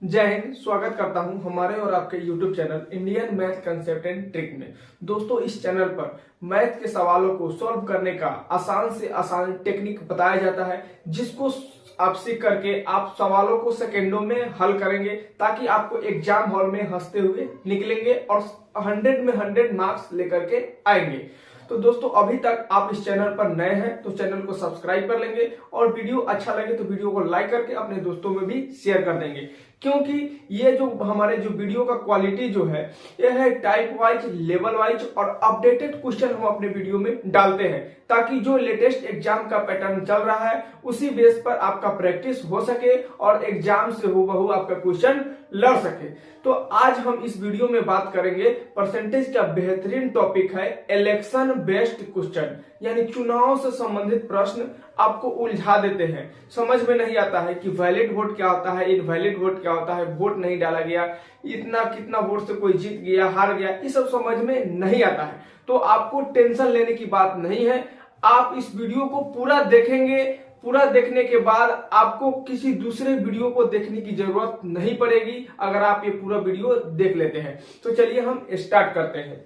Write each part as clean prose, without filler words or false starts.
जय हिंद। स्वागत करता हूं हमारे और आपके YouTube channel Indian math concept and trick में। दोस्तों, इस चैनल पर मैथ के सवालों को सॉल्व करने का आसान से आसान टेक्निक बताया जाता है, जिसको आप सीख करके आप सवालों को सेकेंडों में हल करेंगे, ताकि आपको एग्जाम हॉल में हंसते हुए निकलेंगे और 100 में 100 मार्क्स लेकर के आएंगे। तो दोस्तों, अभी तक आप इस चैनल पर नए हैं तो चैनल को सब्सक्राइब कर लेंगे और वीडियो अच्छा लगे तो वीडियो को लाइक करके अपने दोस्तों में भी शेयर कर देंगे, क्योंकि ये जो हमारे वीडियो का क्वालिटी जो है, ये है टाइप वाइज, लेवल वाइज और अपडेटेड क्वेश्चन हम अपने वीडियो में डालते हैं, ताकि जो लेटेस्ट एग्जाम का पैटर्न चल रहा है उसी बेस पर आपका प्रैक्टिस हो सके और एग्जाम से हूबहू आपका क्वेश्चन लड़ सके। तो आज हम इस वीडियो में बात करेंगे परसेंटेज का बेहतरीन टॉपिक है इलेक्शन बेस्ड क्वेश्चन, यानी चुनाव से संबंधित प्रश्न आपको उलझा देते हैं। समझ में नहीं आता है कि वैलिड वोट क्या होता है, इनवैलिड वोट क्या होता है, वोट नहीं डाला गया, इतना कितना वोट से कोई जीत गया, हार गया, ये सब समझ में नहीं आता है। तो आपको टेंशन लेने की बात नहीं है। आप इस वीडियो को पूरा देखेंगे, पूरा देखने के बाद आपको किसी दूसरे वीडियो को देखने की जरूरत नहीं पड़ेगी, अगर आप ये पूरा वीडियो देख लेते हैं। तो चलिए हम स्टार्ट करते हैं।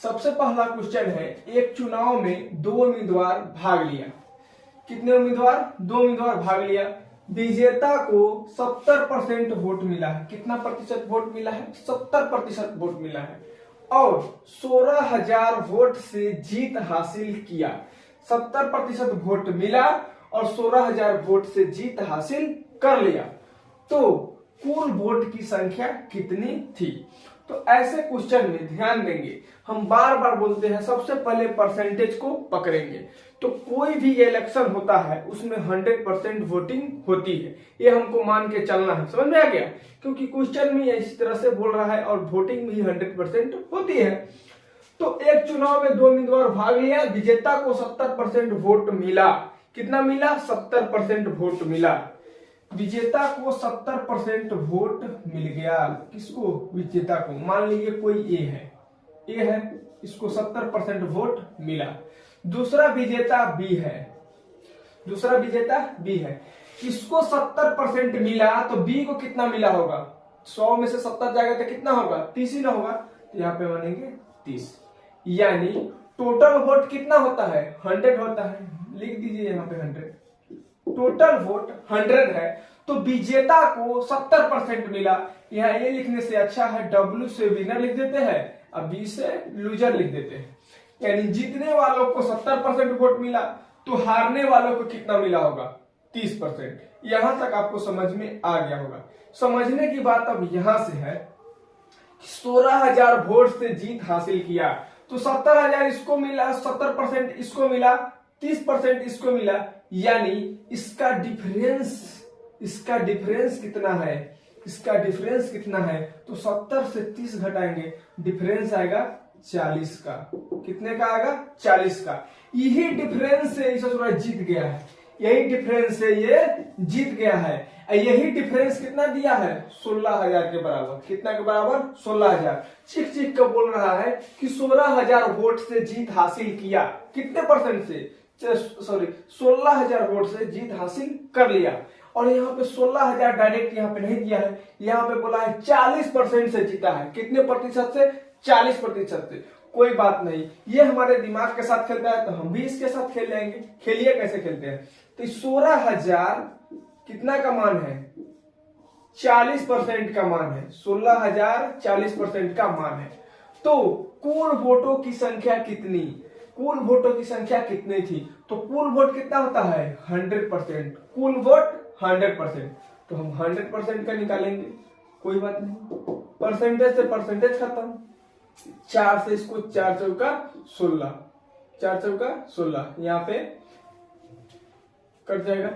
सबसे पहला क्वेश्चन है, एक चुनाव में 2 उम्मीदवार भाग लिया। कितने उम्मीदवार? 2 उम्मीदवार भाग लिया। विजेता को 70% वोट मिला है। कितना प्रतिशत वोट मिला है? 70% वोट मिला है और 16,000 वोट से जीत हासिल किया। 70% वोट मिला और 16,000 वोट से जीत हासिल कर लिया। तो कुल वोट की संख्या कितनी थी? तो ऐसे क्वेश्चन में ध्यान देंगे, हम बार बार बोलते हैं सबसे पहले परसेंटेज को पकड़ेंगे। तो कोई भी इलेक्शन होता है उसमें 100% वोटिंग होती है, ये हमको मान के चलना है। समझ में आ गया? क्योंकि क्वेश्चन में इसी तरह से बोल रहा है और वोटिंग भी 100% होती है। तो एक चुनाव में 2 उम्मीदवार भाग लिया, विजेता को 70% वोट मिला। कितना मिला? 70% वोट मिला। विजेता को 70% वोट मिल गया। किसको? विजेता को। मान लीजिए कोई ए है, इसको 70% वोट मिला। दूसरा विजेता बी है, इसको 70% मिला, तो बी को कितना मिला होगा? 100 में से 70 जाएगा तो कितना होगा? 30 ही ना होगा। तो यहाँ पे मानेंगे 30, यानी टोटल वोट कितना होता है? 100 होता है। लिख दीजिए यहाँ पे 100। टोटल वोट 100 है, तो विजेता को 70% मिला। यहाँ ए लिखने से अच्छा है W से विनर लिख देते हैं और बी से लूजर लिख देते हैं। यानी जीतने वालों को 70% वोट मिला, तो हारने वालों को कितना मिला होगा? 30%। यहां तक आपको समझ में आ गया होगा। समझने की बात अब यहां से है, 16,000 वोट से जीत हासिल किया, तो 70,000 इसको मिला, 70% इसको मिला, 30% इसको मिला, यानी इसका डिफरेंस कितना है? तो 70 से 30 घटाएंगे, डिफरेंस आएगा 40 का। कितने का आएगा? 40 का। यही डिफरेंस से इसे थोड़ा जीत गया है, यही डिफरेंस से ये जीत गया है। यही डिफरेंस कितना दिया है? 16,000 के बराबर। कितना के बराबर? 16,000। चिक का बोल रहा है कि 16,000 वोट से जीत हासिल किया। कितने परसेंट से? 16,000 वोट से जीत हासिल कर लिया। और यहाँ पे 16,000 डायरेक्ट यहाँ पे नहीं दिया है, यहाँ पे बोला है 40% से जीता है। कितने प्रतिशत से? 40% से। कोई बात नहीं, ये हमारे दिमाग के साथ खेलता है तो हम भी इसके साथ खेल लेंगे। खेलिए, कैसे खेलते हैं। तो 16,000 कितना का मान है? 40% का मान है। 16,000 40% का मान है। तो कुल वोटों की संख्या कितनी? कुल वोटों की संख्या कितनी थी? तो कुल वोट कितना होता है? 100%। कुल वोट 100%, तो हम 100% का निकालेंगे। कोई बात नहीं, परसेंटेज से परसेंटेज खत्म। 4 से इसको 4 चौका 16, 4 चौका 16, यहाँ पे कट जाएगा।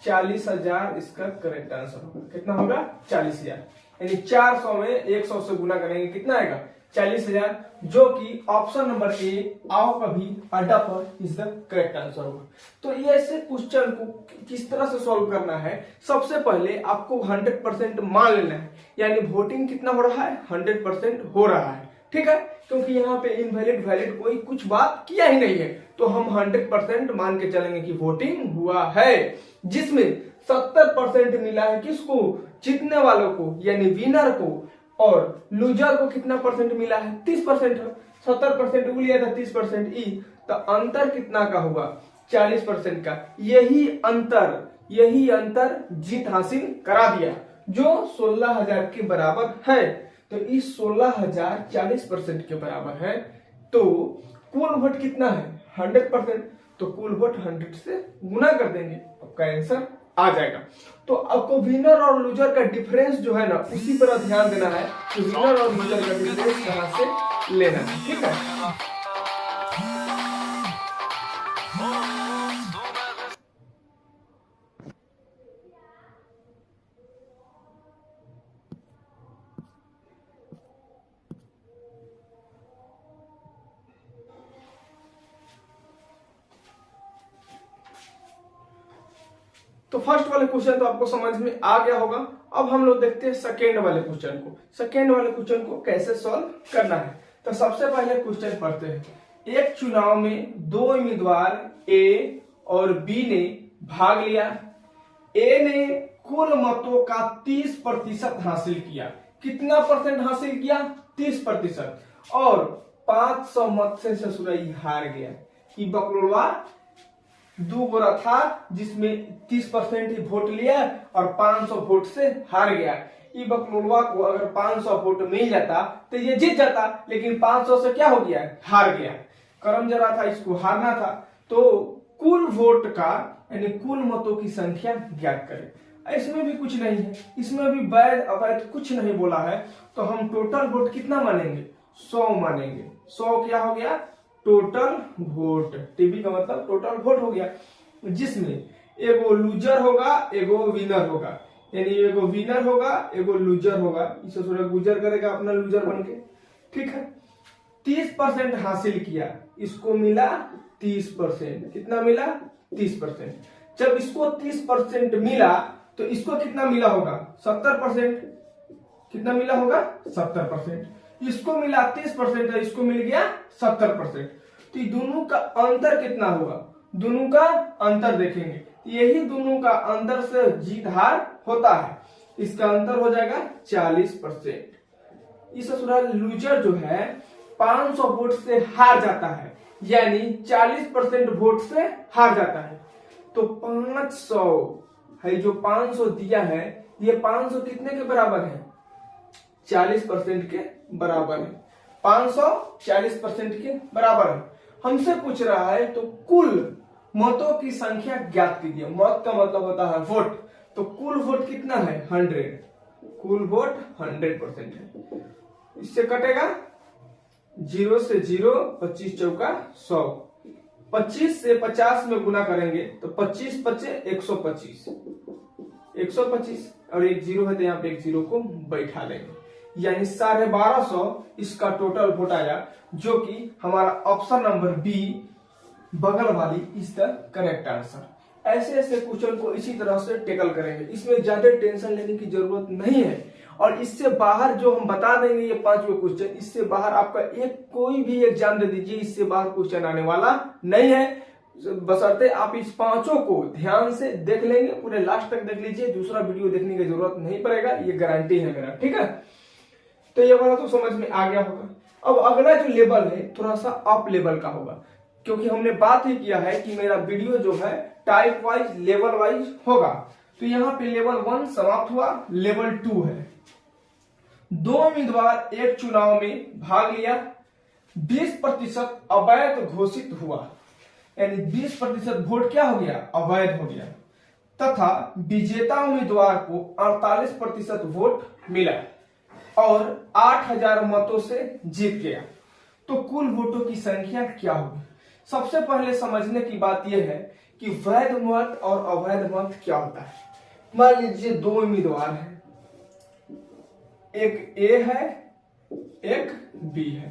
40,000 इसका करेक्ट आंसर होगा। कितना होगा? 40,000। यानी 400 में 100 से गुना करेंगे, कितना आएगा? 40,000, जो कि ऑप्शन नंबर ए, आओ कभी अड्डा पर, इज द करेक्ट आंसर होगा। तो ये ऐसे क्वेश्चन को किस तरह से सॉल्व करना है? सबसे पहले आपको 100% मान लेना है, यानी वोटिंग कितना हो रहा है? 100% हो रहा है। ठीक है, क्योंकि यहाँ पे इनवैलिड वैलिड कोई कुछ बात किया ही नहीं है, तो हम 100% मान के चलेंगे कि वोटिंग हुआ है, जिसमें 70% मिला है किसको, जीतने वालों को यानी विनर को, और लूजर को कितना परसेंट मिला है, 30%। 70% उ लिया था, 30% ई, तो अंतर कितना का होगा, 40% का। यही अंतर जीत हासिल करा दिया, जो 16,000 के बराबर है। तो इस 16,000 40% के बराबर है, तो कुल वोट कितना है, 100%। तो कुल वोट 100 से गुना कर देंगे, आपका आंसर आ जाएगा। तो आपको विनर और लूजर का डिफरेंस जो है ना, उसी पर ध्यान देना है कि विनर और लूजर का डिफरेंस कहां से लेना है, ठीक है। तो फर्स्ट वाले क्वेश्चन तो आपको समझ में आ गया होगा। अब हम लोग देखते हैं सेकेंड वाले क्वेश्चन को। सेकेंड वाले क्वेश्चन को कैसे सॉल्व करना है। तो सबसे पहले क्वेश्चन पढ़ते हैं। एक चुनाव में दो उम्मीदवार ए और बी ने भाग लिया। ए ने कुल मतों का 30% हासिल किया। कितना परसेंट हासिल किया, 30%। और 500 मत से ससुराई हार गया। कि बकलुआ दो गोरा था जिसमें 30% ही वोट लिया और 500 वोट से हार गया। ई बकलुआ को अगर 500 वोट मिल जाता तो ये जीत जाता, लेकिन 500 से क्या हो गया, हार गया। करम जरा था, इसको हारना था। तो कुल वोट का यानी कुल मतों की संख्या ज्ञात करें। इसमें भी कुछ नहीं है, इसमें भी वैध अवैध कुछ नहीं बोला है। तो हम टोटल वोट कितना मानेंगे, 100 मानेंगे। 100 क्या हो गया, टोटल वोट। टीबी का मतलब टोटल वोट हो गया, जिसमें एगो लूजर होगा एगो विनर होगा। यानी एगो विनर होगा एगो लूजर होगा। इसे थोड़ा गुजर करेगा अपना लूजर बन के, ठीक है। 30% हासिल किया, इसको मिला 30%। कितना मिला, 30%। जब इसको 30% मिला तो इसको कितना मिला होगा, 70%। कितना मिला होगा, 70%। इसको मिला 30% और इसको मिल गया 70%। तो दोनों का अंतर कितना होगा, दोनों का अंतर देखेंगे। यही दोनों का अंतर से जीत हार होता है। इसका अंतर हो जाएगा 40%। इस लूजर जो है 500 वोट से हार जाता है, यानी 40% वोट से हार जाता है। तो 500 है, जो 500 दिया है, ये 500 कितने के बराबर है, 40% के बराबर है। 500 40% के बराबर है। हमसे पूछ रहा है तो कुल मतों की संख्या ज्ञात कीजिए। मत का मतलब होता है वोट। तो कुल वोट कितना है, 100। कुल वोट 100% है। इससे कटेगा 0 से 0, 25 चौका 100। 25 से 50 में गुना करेंगे तो 25 बचे 125। 125 और एक 0 है तो यहाँ पे एक 0 को बैठा लेंगे, यानी 1250 इसका टोटल वोट आया, जो कि हमारा ऑप्शन नंबर बी बगल वाली इज द करेक्ट आंसर। ऐसे ऐसे क्वेश्चन को इसी तरह से टेकल करेंगे, इसमें ज्यादा टेंशन लेने की जरूरत नहीं है। और इससे बाहर जो हम बता देंगे ये 5 क्वेश्चन, इससे बाहर आपका एक कोई भी एग्जाम दे दीजिए, इससे बाहर क्वेश्चन आने वाला नहीं है। बशर्ते आप इस 5 को ध्यान से देख लेंगे, पूरे लास्ट तक देख लीजिए, दूसरा वीडियो देखने की जरूरत नहीं पड़ेगा, ये गारंटी है मेरा, ठीक है। तो ये वाला तो समझ में आ गया होगा। अब अगला जो लेवल है थोड़ा सा अप लेवल का होगा, क्योंकि हमने बात ही किया है कि मेरा वीडियो जो है टाइप वाइज लेवल वाइज होगा। तो यहाँ पे लेवल 1 समाप्त हुआ, लेवल 2 है। दो उम्मीदवार एक चुनाव में भाग लिया, 20% अवैध घोषित हुआ, यानी 20% वोट क्या हो गया, अवैध हो गया, तथा विजेता उम्मीदवार को 48% वोट मिला और 8000 मतों से जीत गया। तो कुल वोटों की संख्या क्या होगी। सबसे पहले समझने की बात यह है कि वैध मत और अवैध मत क्या होता है। मान लीजिए दो उम्मीदवार हैं, एक ए है एक बी है,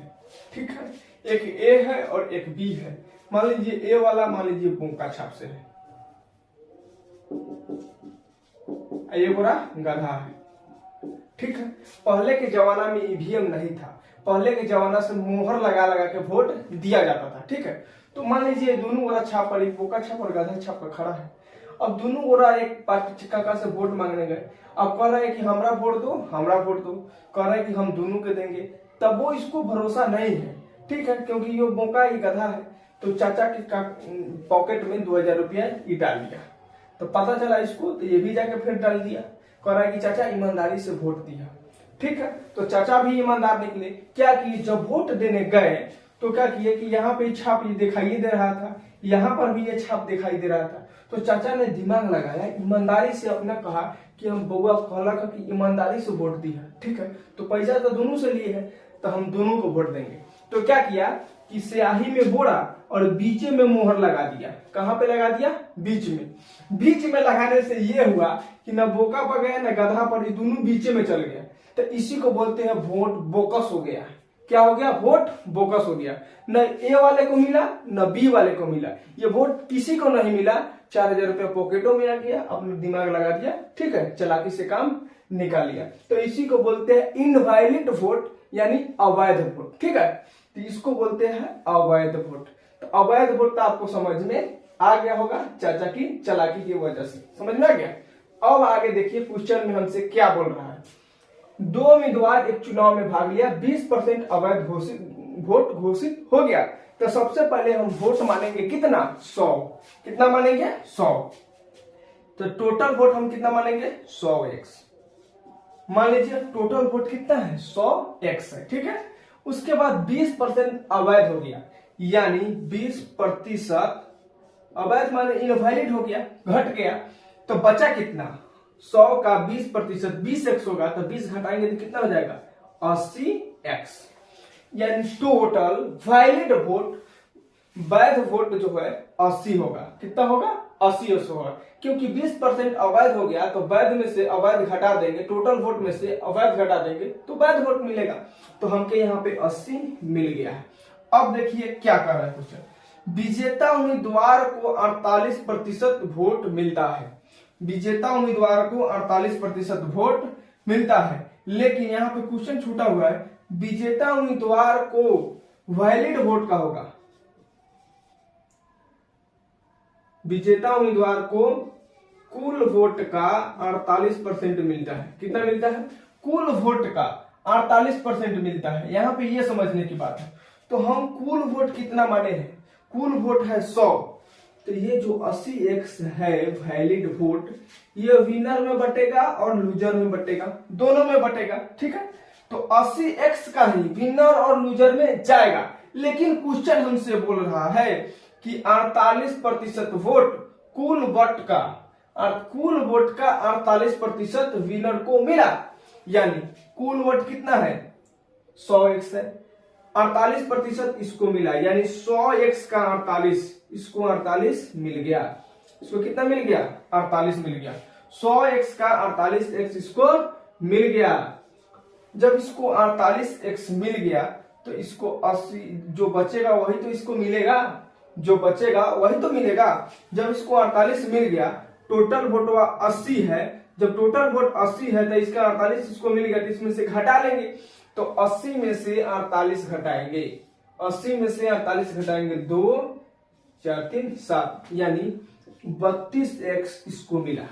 ठीक है। एक ए है और एक बी है। मान लीजिए ए वाला मान लीजिए बोंका छाप से है, ये पूरा गधा है, ठीक है। पहले के जमाना में ईवीएम नहीं था, पहले के जमाना से मोहर लगा लगा के वोट दिया जाता था, ठीक है। तो मान लीजिए दोनों वाला छाप पर, बोका छाप और गधा छाप पर खड़ा है। अब दोनों गोरा एक पार्टी काका से वोट मांगने गए। अब कह रहा है कि हमरा वोट दो, हमरा वोट दो, कह रहा है कि हम दोनों के देंगे। तब वो इसको भरोसा नहीं है, ठीक है, क्योंकि ये मौका ही गधा है। तो चाचा के पॉकेट में 2000 रुपया ही डाल दिया। तो पता चला इसको, तो ये भी जाके फिर डाल दिया। कह रहा है कि चाचा ईमानदारी से वोट दिया, ठीक है। तो चाचा भी ईमानदार निकले। क्या किए, जब वोट देने गए तो क्या किए कि यहाँ पे छाप दिखाई दे रहा था, यहाँ पर भी ये छाप दिखाई दे रहा था। तो चाचा ने दिमाग लगाया, ईमानदारी से अपना कहा कि हम बउआ कहला कि ईमानदारी से वोट दिया, ठीक है, तो पैसा तो दोनों से लिए है, तो हम दोनों को वोट देंगे। तो क्या किया कि स्याही में बोरा और बीच में मोहर लगा दिया। कहाँ पे लगा दिया, बीच में। बीच में लगाने से ये हुआ कि न बोका पर गया न गधा पर, ये दोनों बीच में चल गया। तो इसी को बोलते हैं वोट बोकस हो गया। क्या हो गया, वोट बोकस हो गया। न ए वाले को मिला न बी वाले को मिला, ये वोट किसी को नहीं मिला। 4000 रुपया पॉकेटों में आ गया, अपने दिमाग लगा दिया, ठीक है, चालाकी से काम निकाल लिया। तो इसी को बोलते हैं इनवैलिड वोट, यानी अवैध वोट, ठीक है। तो इसको बोलते हैं अवैध वोट। तो अवैध वोट तो आपको समझ में आ गया होगा, चाचा की चालाकी की वजह से समझ में आ गया। अब आगे देखिए क्वेश्चन में हमसे क्या बोल रहा है। 2 उम्मीदवार एक चुनाव में भाग लिया, 20% अवैध वोट घोषित हो गया। तो सबसे पहले हम वोट मानेंगे कितना, 100। कितना मानेंगे, 100। तो टोटल वोट हम कितना मानेंगे, 100x। मान लीजिए टोटल वोट कितना है, 100x है, ठीक है। उसके बाद 20% अवैध हो गया, यानी 20% अवैध माने इनवैलिड हो गया, घट गया। तो बचा कितना, 100 का 20%, 20x होगा, तो 20 घटाएंगे तो कितना हो जाएगा, 80x। यानी टोटल वैलिड वोट, वैध वोट जो है 80 होगा। कितना होगा, 80 होगा, क्योंकि 20% अवैध हो गया। तो वैध में से अवैध घटा देंगे, टोटल वोट में से अवैध घटा देंगे तो वैध वोट मिलेगा। तो हमके यहाँ पे 80 मिल गया है। अब देखिए क्या कर रहा है क्वेश्चन। विजेता उम्मीदवार को 48% वोट मिलता है। विजेता उम्मीदवार को 48% वोट मिलता है, लेकिन यहाँ पे क्वेश्चन छूटा हुआ है, विजेता उम्मीदवार को वैलिड वोट का होगा। विजेता उम्मीदवार को कुल वोट का 48% मिलता है। कितना मिलता है, कुल वोट का 48% मिलता है। यहाँ पे ये समझने की बात है। तो हम कुल वोट कितना माने हैं, कुल वोट है 100। तो ये जो 80x है वैलिड वोट, ये विनर में बटेगा और लूजर में बटेगा, दोनों में बटेगा, ठीक है। तो 80x का ही विनर और लूजर में जाएगा। लेकिन क्वेश्चन हमसे बोल रहा है कि 48% वोट कुल वोट का, और कुल वोट का 48% विनर को मिला। यानी कुल वोट कितना है, 100x है, 48% इसको मिला, यानी 100x का 48, इसको 48 मिल गया। इसको कितना मिल गया, 48 मिल गया। 100x का 48x इसको मिल गया। जब इसको 48x मिल गया तो इसको 80, जो बचेगा वही तो इसको मिलेगा, जो बचेगा वही तो मिलेगा। जब इसको 48 मिल गया, टोटल वोट 80 है, जब टोटल वोट 80 है तो इसका 48 इसको मिल गया, तो इसमें से घटा लेंगे। तो 80 में से 48 घटाएंगे, 80 में से 48 घटाएंगे, 2 4 3 7, यानी 32x इसको मिला।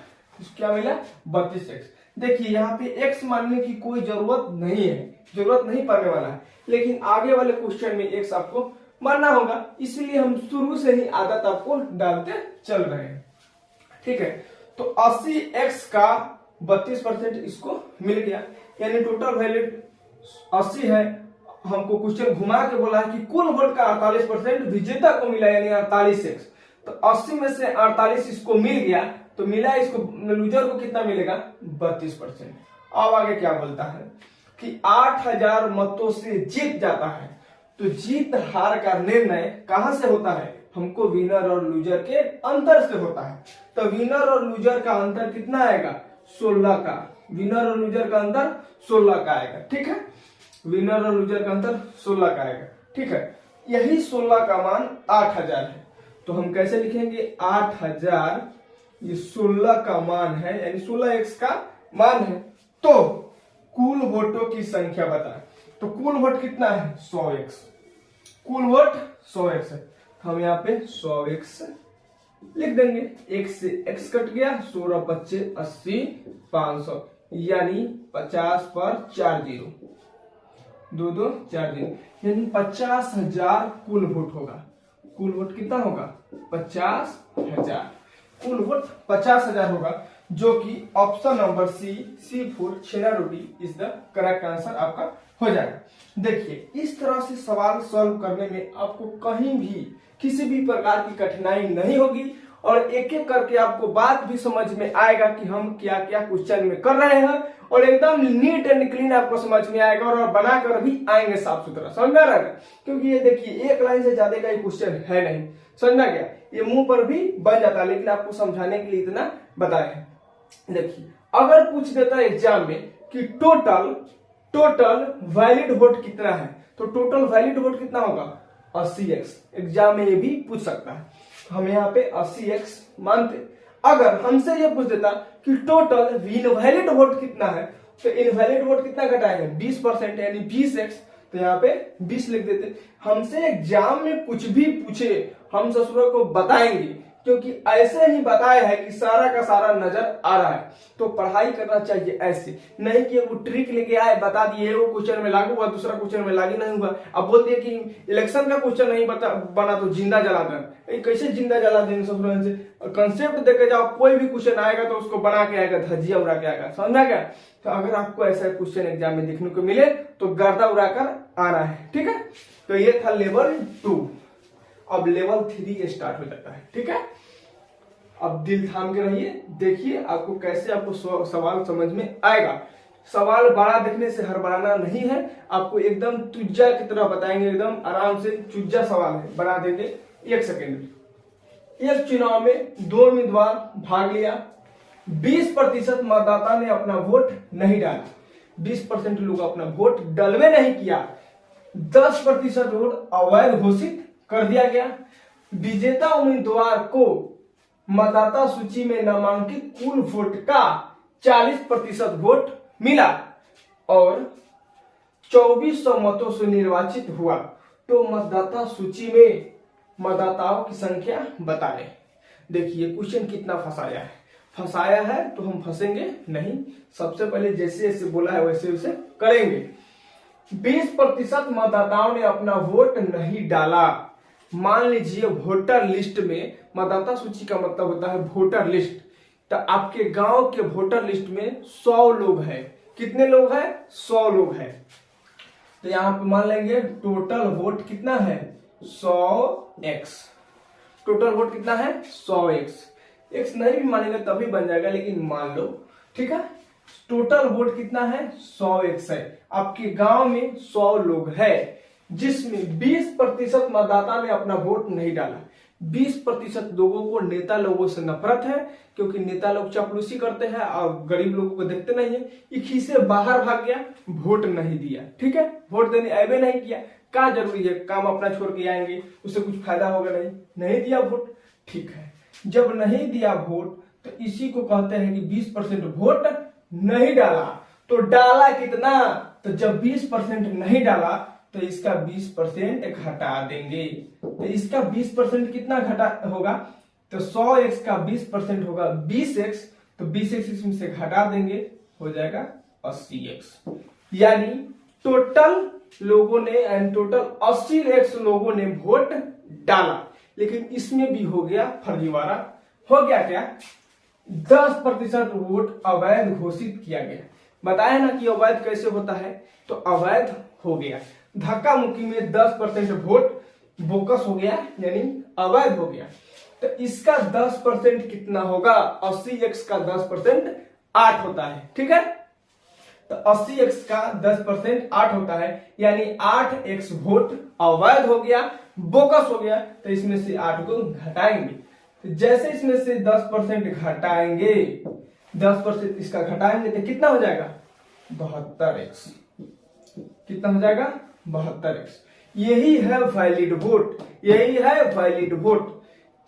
क्या मिला, 32x। देखिए यहाँ पे x मानने की कोई जरूरत नहीं है, जरूरत नहीं पड़ने वाला है, लेकिन आगे वाले क्वेश्चन में x आपको मानना होगा, इसलिए हम शुरू से ही आदत आपको डालते चल रहे हैं, ठीक है। तो 80x का 32% इसको मिल गया, यानी टोटल वैलिड 80 है। हमको क्वेश्चन घुमा के बोला है कि कुल वोट का 48% विजेता को मिला, यानी 48x। तो 80 में से 48 इसको मिल गया, तो मिला इसको, लूजर को कितना मिलेगा, 32%। अब आगे क्या बोलता है कि 8000 मतों से जीत जाता है। तो जीत हार का निर्णय कहां से होता है, हमको विनर और लूजर के अंतर से होता है। तो विनर और लूजर का अंतर कितना आएगा, 16 का। विनर और लूजर का अंतर 16 का आएगा, ठीक है। विनर और लूजर का अंतर 16 का आएगा, ठीक है। यही 16 का मान 8000 है। तो हम कैसे लिखेंगे, 8000 ये 16 का मान है, यानी 16x का मान है। तो कुल वोटों की संख्या बताएं। तो कुल वोट कितना है, 100x। कुल वोट 100x है, हम यहाँ पे 100x लिख देंगे। 1 से x कट गया, 16 25 80 500 यानी 50 पर 4 जीरो, 2 2 4 जीरो, यानी 50,000 कुल वोट होगा। कुल वोट कितना होगा? 50,000। कुल वोट 50,000 होगा, जो कि option number C4 chhena roti is the correct answer आपका हो जाएगा। देखिए, इस तरह से सवाल सॉल्व करने में आपको कहीं भी किसी भी प्रकार की कठिनाई नहीं होगी और एक एक करके आपको बात भी समझ में आएगा कि हम क्या क्या क्वेश्चन में कर रहे हैं और एकदम नीट एंड क्लीन आपको समझ में आएगा और बनाकर भी आएंगे साफ सुथरा। समझ में आ रहा है? क्योंकि ये देखिए, एक लाइन से ज्यादा का क्वेश्चन है नहीं, समझना क्या, ये मुंह पर भी बन जाता है, लेकिन आपको समझाने के लिए इतना बताए हैं। देखिए, अगर पूछ देता है एग्जाम में कि टोटल वैलिड वोट कितना है, तो टोटल वैलिड वोट कितना होगा? 80x। एग्जाम में ये भी पूछ सकता है, हम यहाँ पे 80x मानते। अगर हमसे ये पूछ देता कि टोटल इनवैलिड वोट कितना है, तो इनवैलिड वोट कितना घटाएंगे? 20% यानी 20x, तो यहाँ पे 20 लिख देते। हमसे एग्जाम में कुछ भी पूछे हम ससुर को बताएंगे, क्योंकि ऐसे ही बताया है कि सारा का सारा नजर आ रहा है। तो पढ़ाई करना चाहिए ऐसे, नहीं कि वो ट्रिक लेके आए बता दिए, वो क्वेश्चन में लागू हुआ, दूसरा क्वेश्चन में लागू नहीं हुआ। अब बोल दिए कि इलेक्शन का क्वेश्चन नहीं बना तो जिंदा जला दें। कैसे जिंदा जला देंगे? ससुर से कंसेप्ट देके जाओ, कोई भी क्वेश्चन आएगा तो उसको बना के आएगा, धजिया उड़ा के आएगा। समझा क्या? तो अगर आपको ऐसा क्वेश्चन एग्जाम में देखने को मिले तो गर्दा उड़ाकर आना है, ठीक है। तो ये था लेवल 2। अब लेवल 3 स्टार्ट हो जाता है, ठीक है। अब दिल थाम के रहिए, देखिए आपको कैसे आपको सवाल समझ में आएगा। सवाल बड़ा देखने से हड़बड़ाना नहीं है, आपको एकदम चुज्जा की तरह बताएंगे, एकदम आराम से चुज्जा सवाल है, बना देंगे 1 सेकेंड में। एक चुनाव में 2 उम्मीदवार भाग लिया, 20% मतदाता ने अपना वोट नहीं डाला, 20% लोग अपना वोट डलवे नहीं किया, 10% वोट अवैध घोषित कर दिया गया। विजेता उम्मीदवार को मतदाता सूची में नामांकित कुल वोट का 40% वोट मिला और 2400 मतों से निर्वाचित हुआ, तो मतदाता सूची में मतदाताओं की संख्या बताएं। देखिए क्वेश्चन कितना फंसाया है तो हम फंसेंगे नहीं। सबसे पहले जैसे जैसे बोला है वैसे वैसे करेंगे। 20% मतदाताओं ने अपना वोट नहीं डाला। मान लीजिए वोटर लिस्ट में, मतदाता सूची का मतलब होता है वोटर लिस्ट, तो आपके गांव के वोटर लिस्ट में 100 लोग हैं। कितने लोग हैं? 100 लोग हैं। तो यहां पे मान लेंगे टोटल वोट कितना है? 100x। टोटल वोट कितना है? 100x। x नहीं भी मानेंगे तभी बन जाएगा, लेकिन मान लो, ठीक है। टोटल वोट कितना है? 100x है। आपके गांव में 100 लोग हैं, जिसमें 20% मतदाता ने अपना वोट नहीं डाला। 20% लोगों को नेता लोगों से नफरत है, क्योंकि नेता लोग चापलूसी करते हैं और गरीब लोगों को देखते नहीं है। इसी से बाहर भाग गया, वोट नहीं दिया, ठीक है। वोट देने आए नहीं किया, क्या जरूरी है, काम अपना छोड़ के आएंगे, उससे कुछ फायदा होगा नहीं दिया वोट, ठीक है। जब नहीं दिया वोट तो इसी को कहते हैं कि 20% वोट नहीं डाला। तो डाला कितना? तो जब 20% नहीं डाला तो इसका 20% घटा देंगे। तो इसका 20% कितना घटा होगा? तो 100x का 20% होगा 20x, तो 20x इसमें से घटा देंगे, हो जाएगा 80x। यानी टोटल लोगों ने, टोटल 80x लोगों ने वोट डाला, लेकिन इसमें भी हो गया फर्जीवाड़ा। हो गया क्या? 10% वोट अवैध घोषित किया गया। बताया ना कि अवैध कैसे होता है, तो अवैध हो गया। धक्का मुक्की में 10% वोट बोकस हो गया, यानी अवैध हो गया। तो इसका 10% कितना होगा? 80x का 10% 8 होता है, ठीक है। तो 80x का 10% 8 होता है, यानी 8x वोट अवैध हो गया, बोकस हो गया। तो इसमें से 8 को घटाएंगे। तो जैसे इसमें से 10% घटाएंगे, 10% इसका घटाएंगे तो कितना हो जाएगा? 72x। कितना हो जाएगा? 72x। यही है वैलिड वोट, यही है वैलिड वोट।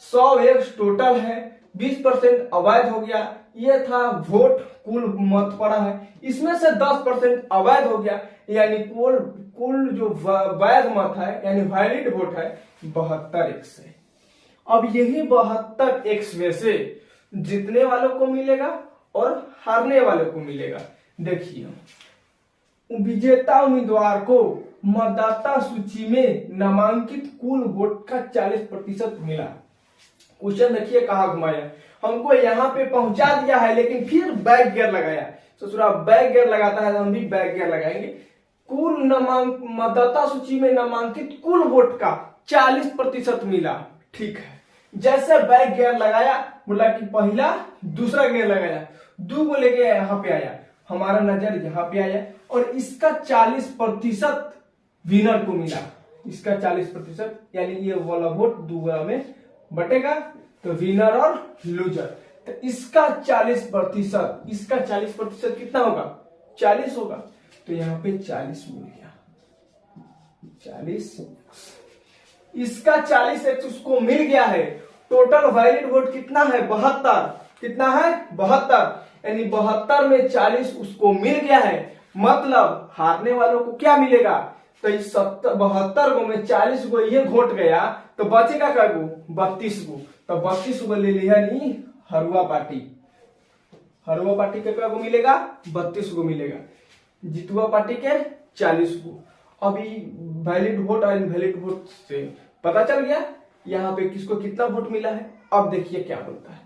100x टोटल है, 20% अवैध हो गया। ये था वोट कुल मत पड़ा है, इसमें से 10% अवैध हो गया, यानी कुल जो वैध मत है यानी वैलिड वोट है 72x है। अब यही 72x में से जीतने वालों को मिलेगा और हारने वालों को मिलेगा। देखिए, विजेता उम्मीदवार को मतदाता सूची में नामांकित कुल वोट का 40% मिला। क्वेश्चन देखिए कहाँ घुमाया, हमको यहाँ पे पहुंचा दिया है लेकिन फिर बैक गियर लगाया। ससुरा बैक गियर लगाता है तो हम भी बैक गियर लगाएंगे। कुल मतदाता सूची में नामांकित कुल वोट का 40% मिला। ठीक है, जैसे बैक गियर लगाया, बोला कि पहला दूसरा गियर लगाया, दो को लेके यहाँ पे आया, हमारा नजर यहाँ पे आया और इसका 40% विनर को मिला। इसका 40% यानी ये वाला वोट दो में बटेगा तो विनर और लूजर। तो इसका 40%, इसका 40% कितना होगा? 40 होगा। तो यहाँ पे 40 मिल गया, 40। इसका 40x उसको मिल गया है। टोटल वैलिड वोट कितना है? 72। कितना है? 72। यानी 72 में 40 उसको मिल गया है। मतलब हारने वालों को क्या मिलेगा? तो इस 72 गो में 40 गो ये घोट गया तो बचेगा क्या गो? 32 गो। तो 32 गो ले लिया नहीं हरुआ पार्टी। हरुआ पार्टी के क्या गो मिलेगा? 32 गो मिलेगा। जितुआ पार्टी के 40 गो। अभी वैलिड वोट और इनवैलिड वोट से पता चल गया यहाँ पे किसको कितना वोट मिला है। अब देखिए क्या बोलता है।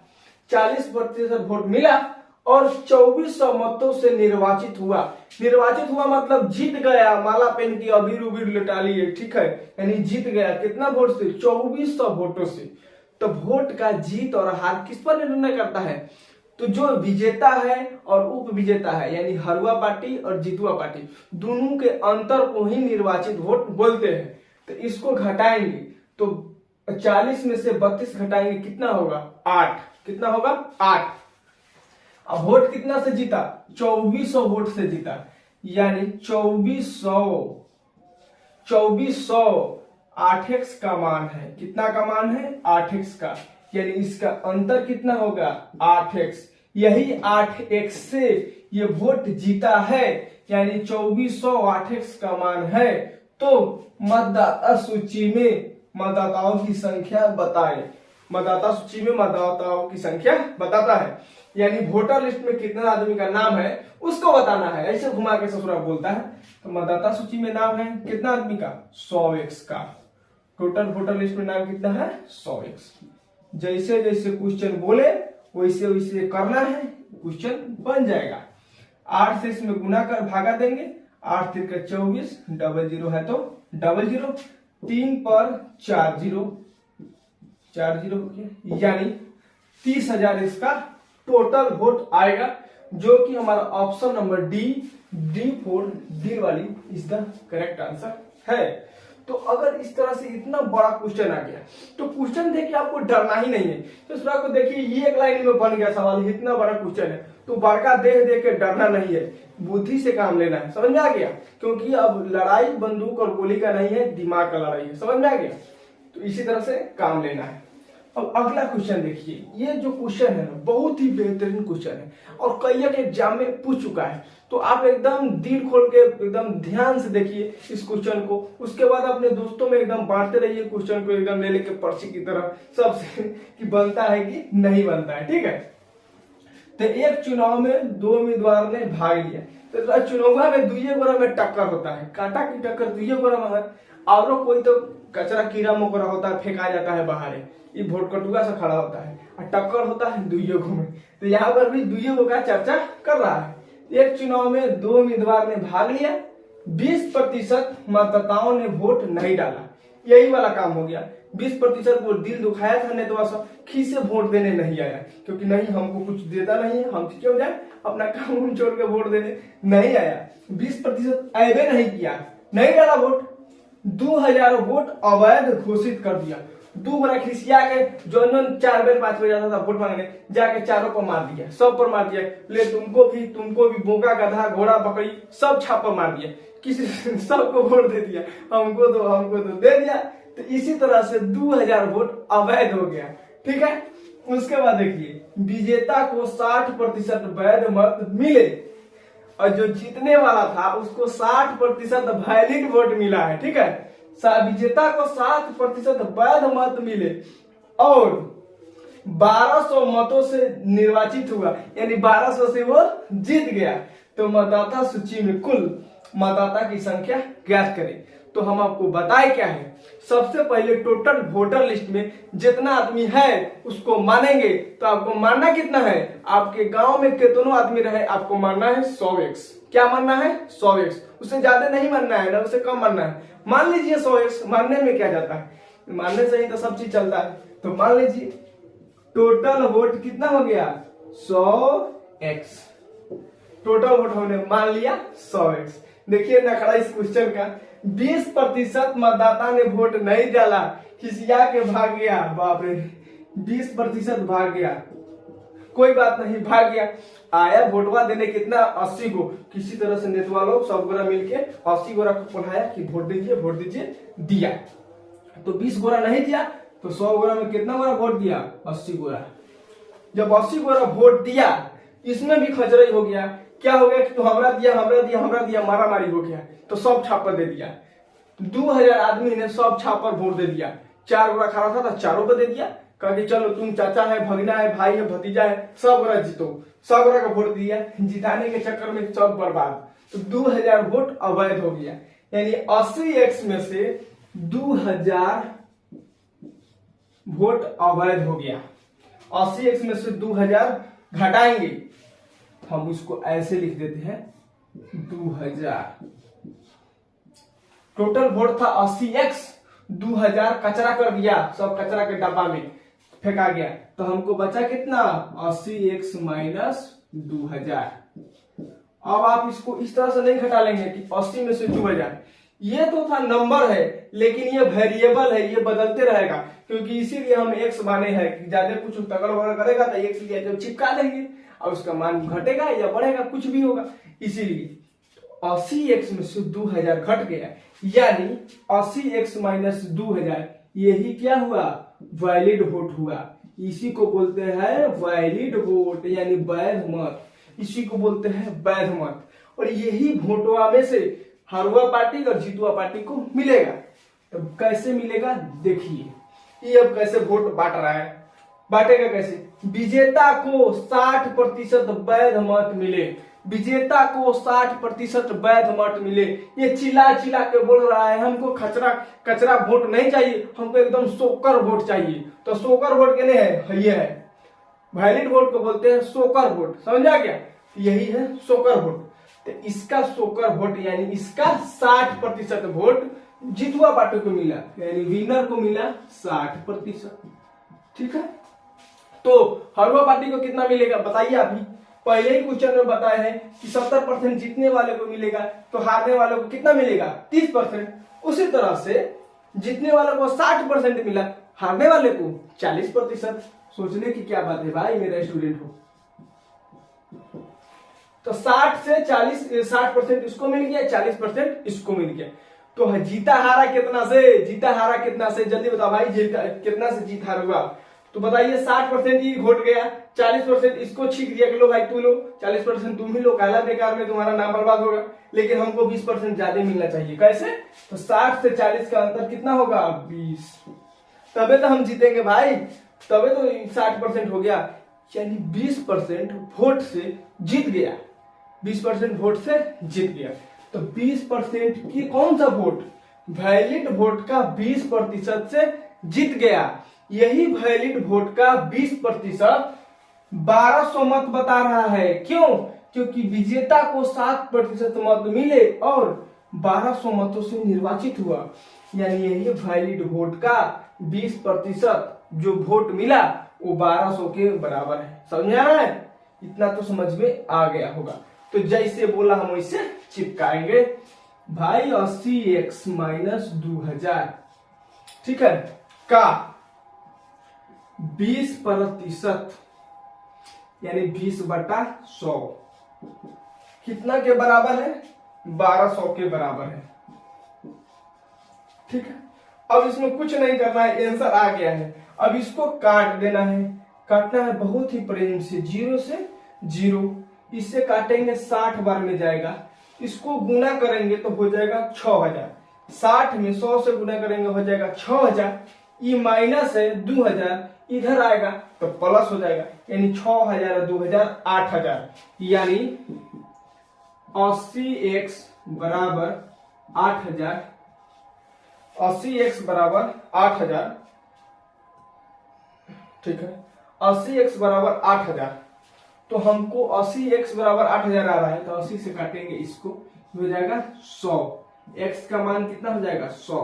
40% वोट मिला और 2400 मतों से निर्वाचित हुआ। निर्वाचित हुआ मतलब जीत गया, माला पहन की अबीर उबीर लटा लिए। ठीक है, यानी जीत गया। कितना वोट से? 2400 वोटों से। तो वोट का जीत और हार किस पर निर्णय करता है? तो जो विजेता है और उप विजेता है यानी हरुआ पार्टी और जितुआ पार्टी, दोनों के अंतर को ही निर्वाचित वोट बोलते हैं। तो इसको घटाएंगे तो 40 में से 32 घटाएंगे, कितना होगा? 8। कितना होगा? 8। अब वोट कितना से जीता? 2400 वोट से जीता। यानी 2400 8x का मान है। कितना का मान है? 8x का। यानी इसका अंतर कितना होगा? 8x। यही 8x से ये वोट जीता है। यानी 2400 8x का मान है। तो मतदाता सूची में मतदाताओं की संख्या बताए। मतदाता सूची में मतदाताओं की संख्या बताता है। यानी वोटर लिस्ट में कितना आदमी का नाम है उसको बताना है। ऐसे घुमा के ससुरा बोलता है। तो मतदाता सूची में नाम है कितना आदमी का? 100x का। टोटल वोटर लिस्ट में नाम कितना है? 100x। जैसे जैसे क्वेश्चन बोले वैसे वैसे करना है, क्वेश्चन बन जाएगा। 8 से इसमें गुना कर भागा देंगे। 8 3 का 24, डबल 0 है तो डबल 0, 3 पर 4 0, 4 0 यानी 30,000 इसका टोटल वोट आएगा, जो कि हमारा ऑप्शन नंबर D4 डी वाली इज द करेक्ट आंसर है। तो अगर इस तरह से इतना बड़ा क्वेश्चन आ गया तो क्वेश्चन देखिए आपको डरना ही नहीं है। तो इस को देखिए ये एक लाइन में बन गया सवाल। इतना बड़ा क्वेश्चन है तो बड़का देख के डरना नहीं है, बुद्धि से काम लेना है। समझ में आ गया? क्योंकि अब लड़ाई बंदूक और गोली का नहीं है, दिमाग का लड़ाई है। समझ में आ गया? तो इसी तरह से काम लेना है। अब अगला क्वेश्चन देखिए। ये जो क्वेश्चन है ना बहुत ही बेहतरीन क्वेश्चन है और कई एग्जाम में पूछ चुका है। तो आप एकदम दिल खोल के एकदम ध्यान से देखिए इस क्वेश्चन को। उसके बाद अपने दोस्तों में एकदम बांटते रहिए क्वेश्चन को, एकदम ले लेके पर्ची की तरह सबसे कि बनता है कि नहीं बनता है। ठीक है, तो एक चुनाव में 2 उम्मीदवार ने भाग लिया। तो चुनाव में दुइये गोरा में टक्कर होता है। कांटा की टक्कर दुइये गोरा में है और कोई तो कचरा कीड़ा मकोड़ा होता है, फेंका जाता है बाहर। ये वोट कटुआ से खड़ा होता है और टक्कर होता है दुइये गो में। तो यहाँ पर भी दुइये गो का चर्चा कर रहा है। एक चुनाव में 2 उम्मीदवार ने भाग लिया, 20% मतदाताओं ने वोट नहीं डाला। यही वाला काम हो गया। 20% वो दिल दुखाया था, नहीं तो ऐसा खीसे वोट देने नहीं आया, क्योंकि नहीं हमको कुछ देता नहीं है, हम क्यों जाए अपना काम छोड़ के वोट देने। नहीं आया, 20% ऐबे नहीं किया, नहीं डाला वोट। 2000 वोट अवैध घोषित कर दिया। 2 बड़ा खिसिया के जो 4 बेर 5 बेर जाता था वोट मांगने, जाके चारों को मार दिया, सब पर मार दिया। ले तुमको भी बोका गधा घोड़ा बकरी सब छाप पर मार दिया, किसी सबको वोट दे दिया, हमको तो दे दिया। तो इसी तरह से 2000 वोट अवैध हो गया। ठीक है, उसके बाद देखिए विजेता को 60% वैध मत मिले और जो जीतने वाला था उसको 60% वैलिड वोट मिला है। ठीक है, विजेता को 60% वैध मत मिले और 1200 मतों से निर्वाचित हुआ, यानी 1200 से वो जीत गया। तो मतदाता सूची में कुल मतदाता की संख्या ज्ञात करें। तो हम आपको बताए क्या है, सबसे पहले टोटल वोटर लिस्ट में जितना आदमी है उसको मानेंगे। तो आपको मानना कितना है, आपके गांव में कितनों आदमी रहे आपको मानना है 100x। क्या मानना है 100x, उससे ज्यादा नहीं मानना है ना उससे कम मानना है। मान लीजिए 100x, मानने में क्या जाता है, मानने से ही तो सब चीज चलता है। तो मान लीजिए टोटल वोट कितना हो गया 100x, टोटल वोट हमने मान लिया 100x। देखिए नखड़ा इस क्वेश्चन का, 20% मतदाता ने वोट नहीं डाला, खिसिया के भाग गया। बाप रे, 20% भाग गया, कोई बात नहीं, भाग गया। आया वोटवा देने कितना 80 को, किसी तरह से नेतवा लोग सब गोरा मिलके 80 गोरा को पढ़ाया कि वोट दीजिए वोट दीजिए, दिया। तो 20 गोरा नहीं दिया तो 100 गोरा में कितना गोरा वोट दिया 80 गोरा। जब 80 गोरा वोट दिया, इसमें भी खचरई हो गया। क्या हो गया कि तो हमरा दिया हमरा दिया हमरा दिया, मारा मारी हो गया। तो सब छाप पर दे दिया, 2000 आदमी ने सब छाप पर वोट दे दिया। 4 गोरा खड़ा था तो चारों पे दे दिया, कहा कि चलो तुम चाचा है, भगना है, भाई है, भतीजा है, सब गोरा जीतो। सब गोरा का वोट दिया, जिताने के चक्कर में सब बर्बाद। तो 2000 वोट अवैध हो गया, यानी 80x में से 2000 वोट अवैध हो गया। 80x में से 2000 घटाएंगे, हम उसको ऐसे लिख देते हैं 2000। टोटल वोट था 80x, 2000 कचरा कर दिया, सब कचरा के डब्बा में फेंका गया। तो हमको बचा कितना 80x माइनस 2000। अब आप इसको इस तरह से नहीं घटा लेंगे कि 80 में से 2000, ये तो था नंबर है, लेकिन ये वेरिएबल है, ये बदलते रहेगा। क्योंकि इसीलिए हम x माने हैं कि ज्यादा कुछ तगड़ वगड़ करेगा तो x लिया तो चिपका देंगे और उसका मान घटेगा या बढ़ेगा, कुछ भी होगा। इसीलिए 80x में से 2000 घट गया, यानी 80x माइनस 2000, यही क्या हुआ वैलिड वोट हुआ। इसी को बोलते हैं वैलिड वोट, यानी वैध मत, इसी को बोलते हैं वैध मत। और यही वोटवा में से हारुआ पार्टी और जीतुआ पार्टी को मिलेगा। तो कैसे मिलेगा देखिए, ये अब कैसे वोट बांट रहा है, बांटेगा कैसे। विजेता को 60% वैध मत मिले, विजेता को 60% वैध मत मिले। ये चिल्ला चिल्ला के बोल रहा है हमको खचरा कचरा वोट नहीं चाहिए, हमको एकदम सोकर वोट चाहिए। तो सोकर वोट के लिए है, ये है वैलिड वोट को बोलते हैं सोकर वोट, समझा क्या, यही है सोकर वोट। तो इसका सोकर वोट यानी इसका 60% वोट जितुआ पार्टी को मिला, यानी विनर को मिला 60%। ठीक है, तो हरवा पार्टी को कितना मिलेगा बताइए। अभी पहले ही क्वेश्चन में बताया है कि 70% जीतने वाले को मिलेगा, तो हारने वाले को कितना मिलेगा 30%। उसी तरह से जीतने वाले को 60% मिला, हारने वाले को 40%। सोचने की क्या बात है भाई, मेरा स्टूडेंट हो। तो 60 से 60% इसको मिल गया, 40% इसको मिल गया। तो जीता हारा कितना से, जीता हारा कितना से, जल्दी बताओ भाई, जीता कितना से जीत हार हुआ। तो बताइए 60% ही घोट गया, 40% इसको छीक दिया कि लो भाई तू लो, 40% तुम ही लो, काला बेकार में तुम्हारा नाम बर्बाद होगा। लेकिन हमको 20% ज्यादा मिलना चाहिए, कैसे, तो 60 से 40 का अंतर कितना होगा 20, तबे तो हम जीतेंगे भाई, तबे तो 60% हो गया, यानी 20% वोट से जीत गया, 20% वोट से जीत गया। तो 20% की कौन सा वोट, वैलिड वोट का 20% से जीत गया। यही वैलिड वोट का 20% 1200 मत बता रहा है। क्यों, क्योंकि विजेता को 7% मत मिले और 1200 मतों से निर्वाचित हुआ, यानी यही वैलिड वोट का 20% जो वोट मिला वो 1200 के बराबर है। समझ आ रहा है, इतना तो समझ में आ गया होगा। तो जैसे बोला हम वैसे चिपकाएंगे भाई, 80x माइनस 2000, ठीक है, का 20% यानी 20/100 कितना के बराबर है, 1200 के बराबर है। ठीक है, अब इसमें कुछ नहीं करना है, आंसर आ गया है। अब इसको काट देना है, काटना है बहुत ही प्रेम से, 0 से 0, इससे काटेंगे 60 बार में जाएगा, इसको गुना करेंगे तो हो जाएगा 6000, 60 में 100 से गुना करेंगे हो जाएगा 6000, ये माइनस है 2000, इधर आएगा तो प्लस हो जाएगा, यानी 6000 2000 8000, यानी 80x बराबर 8000, 80x बराबर 8000, ठीक है, 80x बराबर 8000। तो हमको 80x बराबर 8000 आ रहा है, तो 80 से काटेंगे इसको, हो जाएगा 100। x का मान कितना हो जाएगा 100,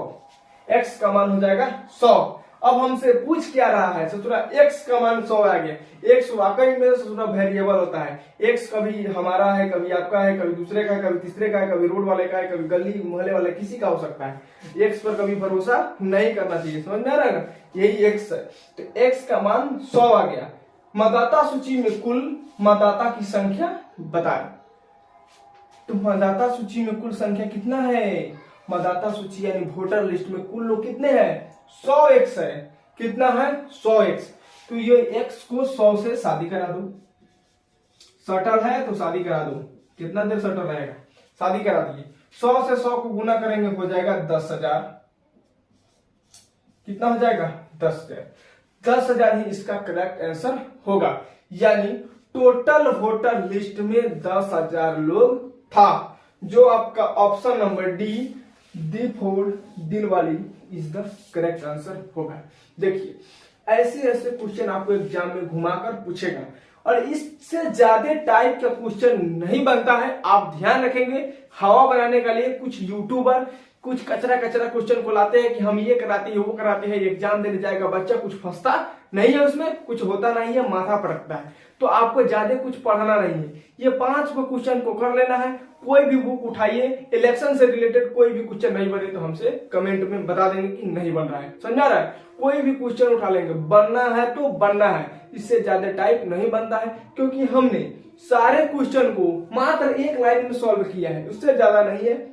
x का मान हो जाएगा 100। अब हमसे पूछ क्या रहा है ससुरा, x का मान 100 आ गया। x वाकई में ससुरा वेरिएबल होता है, x कभी हमारा है, कभी आपका है, कभी दूसरे का है, कभी तीसरे का है, कभी रोड वाले का है, कभी गली मोहल्ले वाले किसी का हो सकता है। x पर कभी भरोसा नहीं करना चाहिए, समझ में आ रहा है ना, यही x है। तो x का मान 100 आ गया। मतदाता सूची में कुल मतदाता की संख्या बताएं। तो मतदाता सूची में कुल संख्या कितना है, मतदाता सूची यानी वोटर लिस्ट में कुल लोग कितने हैं, 100x है। कितना है 100x। तो ये x को 100 से शादी करा दो, सटल है तो शादी करा दो, कितना देर सटल रहेगा, शादी करा दिए। 100 से 100 को गुना करेंगे हो जाएगा 10,000, कितना हो जाएगा 10,000। 10,000 ही इसका करेक्ट आंसर होगा, यानी टोटल वोटर लिस्ट में 10,000 लोग था, जो आपका ऑप्शन नंबर डी D4 दिल वाली इज द करेक्ट आंसर होगा। देखिए ऐसे ऐसे क्वेश्चन आपको एग्जाम में घुमाकर पूछेगा, और इससे ज्यादा टाइप का क्वेश्चन नहीं बनता है। आप ध्यान रखेंगे, हवा बनाने के लिए कुछ यूट्यूबर कुछ कचरा क्वेश्चन को लाते हैं कि हम ये कराते हैं वो कराते हैं, एग्जाम देने जाएगा बच्चा, कुछ फंसता नहीं है, उसमें कुछ होता नहीं है, माथा पड़ता है। तो आपको ज्यादा कुछ पढ़ना नहीं है, ये 5 को क्वेश्चन को कर लेना है। कोई भी बुक उठाइए, इलेक्शन से रिलेटेड कोई भी क्वेश्चन नहीं बने तो हमसे कमेंट में बता देंगे कि नहीं बन रहा है, समझा रहा है। कोई भी क्वेश्चन उठा लेंगे, बनना है तो बनना है, इससे ज्यादा टाइप नहीं बनता है, क्योंकि हमने सारे क्वेश्चन को मात्र एक लाइन में सॉल्व किया है, उससे ज्यादा नहीं है।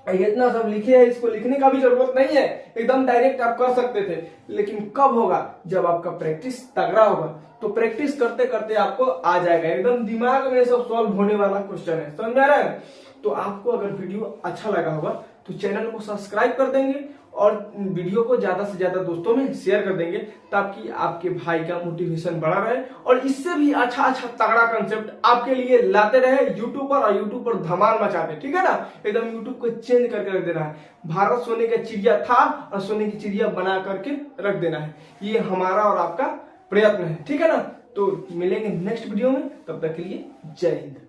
इतना सब लिखे है, इसको लिखने का भी जरूरत नहीं है, एकदम डायरेक्ट आप कर सकते थे। लेकिन कब होगा, जब आपका प्रैक्टिस तगड़ा होगा। तो प्रैक्टिस करते करते आपको आ जाएगा, एकदम दिमाग में सब सॉल्व होने वाला क्वेश्चन है, समझ में आ रहा है। तो आपको अगर वीडियो अच्छा लगा होगा तो चैनल को सब्सक्राइब कर देंगे और वीडियो को ज्यादा से ज्यादा दोस्तों में शेयर कर देंगे, ताकि आपके भाई का मोटिवेशन बढ़ा रहे और इससे भी अच्छा तगड़ा कंसेप्ट आपके लिए लाते रहे यूट्यूबर, और यूट्यूब पर धमाल मचाते, ठीक है ना। एकदम यूट्यूब को चेंज करके रख देना है। भारत सोने का चिड़िया था और सोने की चिड़िया बना करके रख देना है, ये हमारा और आपका प्रयत्न है, ठीक है ना। तो मिलेंगे नेक्स्ट वीडियो में, तब तक के लिए जय हिंद।